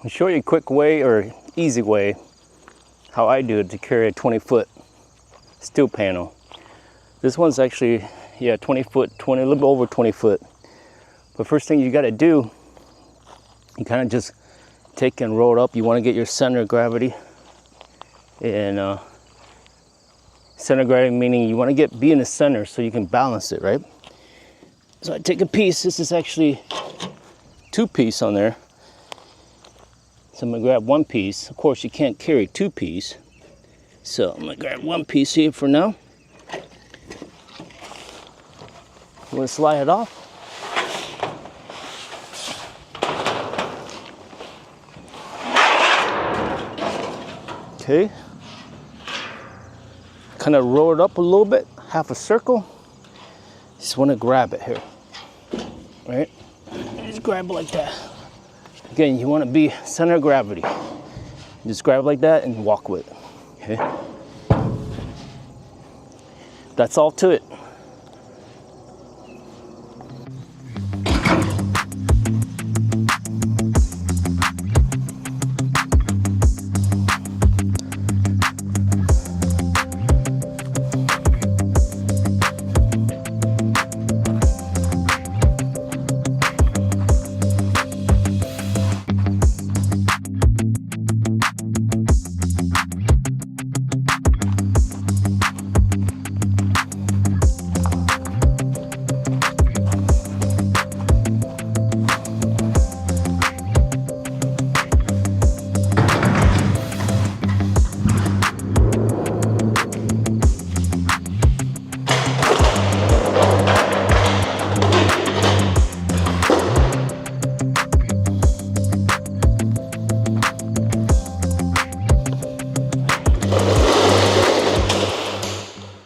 I'll show you a quick way or easy way how I do it to carry a 20-foot steel panel. This one's actually, yeah, 20 foot, a little bit over 20 foot. But first thing you got to do, you kind of just take and roll it up. You want to get your center of gravity, and center of gravity meaning you want to be in the center so you can balance it, right? So I take a piece. This is actually 2-piece on there. So I'm gonna grab 1 piece. Of course, you can't carry 2 pieces. So I'm gonna grab 1 piece here for now. You wanna slide it off? Okay. Kind of roll it up a little bit, half a circle. Just wanna grab it here, right? Just grab it like that. Again, you want to be center of gravity. Just grab it like that and walk with it. Okay. That's all to it.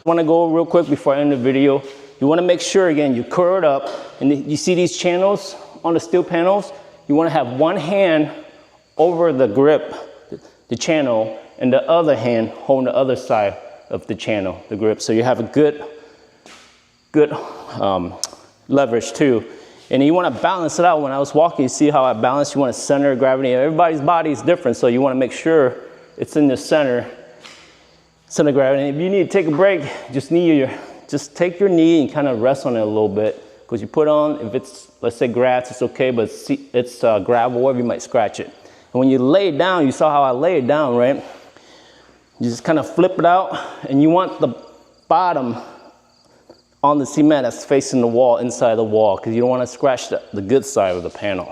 I want to go real quick before I end the video. You want to make sure, again, you curl it up, and you see these channels on the steel panels. You want to have one hand over the grip, the channel, and the other hand holding the other side of the channel, the grip. So you have a good leverage too. And you want to balance it out. When I was walking, you see how I balance? You want to center of gravity. Everybody's body is different, so you want to make sure it's in the center of gravity. And if you need to take a break, just take your knee and kind of rest on it a little bit. Because you put on, if it's, let's say grass, it's okay, but it's gravel, whatever, you might scratch it. And when you lay it down, you saw how I lay it down, right? You just kind of flip it out, and you want the bottom on the cement that's facing the wall, inside the wall, because you don't want to scratch the good side of the panel.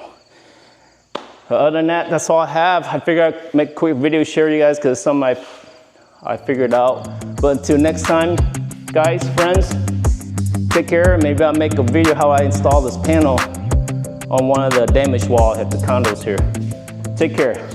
Other than that, that's all I have. I figured I'd make a quick video share with you guys because some I figured out. But until next time, guys, friends, take care. Maybe I'll make a video how I install this panel on one of the damaged wall at the condos here. Take care.